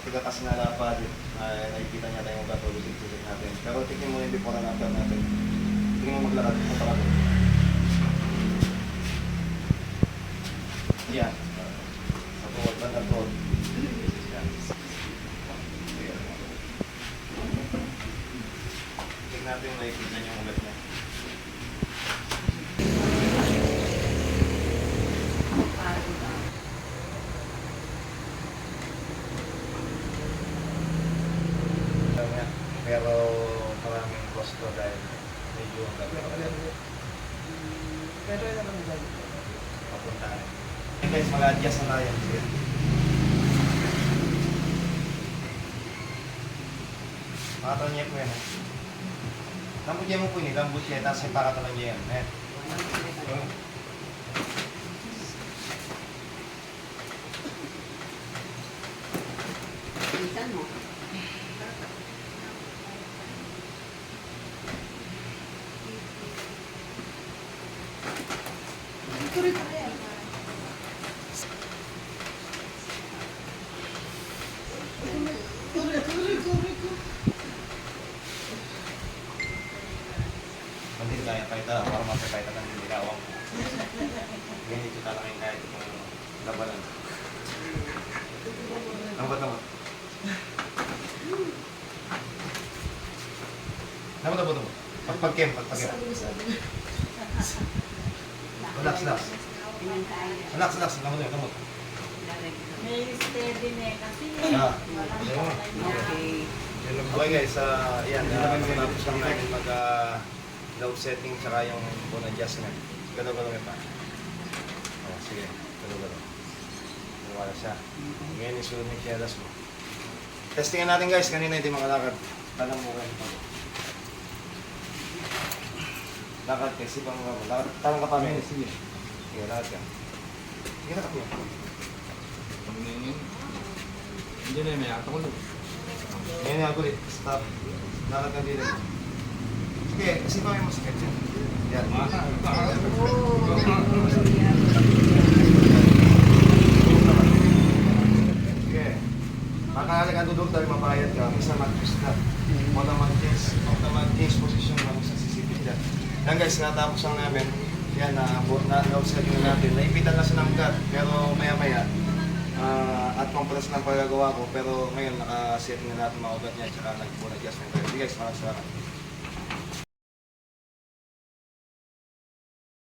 matiga kasi nalapad, nakikita niya tayong ugat, ulit i-check natin. Pero tingin mo yung before and after natin. Tingin mo maglakad, punta ka doon. Yan. Sa tuhod, bandang tuhod. Yan. Check natin yung nakikita niya yung ugat niya. Pero maraming gusto dahil medyo ang gagawin. Pero yun naman ang gagawin. Papunta rin. Okay guys, mag-adjust na tayo. Sige. Pakatalan mo yan. Lambot niya mo po yun. Lambot niya. Tapos yung pakatalan niya yan. Bilisan mo. Tuloy pa kaya. Tuloy. Hindi tayo paita. Para mapapaita ng nilawang. Ganito talaga yung kahit yung labanan. Lambot. Lambot. Pagpagkem. Relax. Relax. Lambot. May steady na kasi. Okay. Okay guys, yan. Tapos lang natin mag-load setting tsaka yung bone adjustment. Galaw-galaw pa. Oh, sige. Galaw-galaw. Wala siya. Ngayon isulod ng kielas mo. Testingan natin guys. Kanina hindi makalakad. Talang mo kayo pa. Lakad kasi pang lakad. Talang ka pa rin. Sige, lakad ka. Sige, lakad mo. Hindi na may ato ko lang. Ngayon nga ulit. Stop. Lakad ka dito. Sige, kasi pa may masakit yan. Yan. Sige. Makakalag ang dudog dahil mapayad ka. Isa mag-twist ka. Automatic position lang sa sisipit yan. Yan guys, natapos lang namin. Yan, na-load setting na natin. Naipitan na sa nangkat. Pero maya-maya. At pang-press lang pagagawa ko. Pero ngayon, naka-setting na natin mga ugat niya. Tsaka nag-bone adjustment. Sige guys, maraming salamat.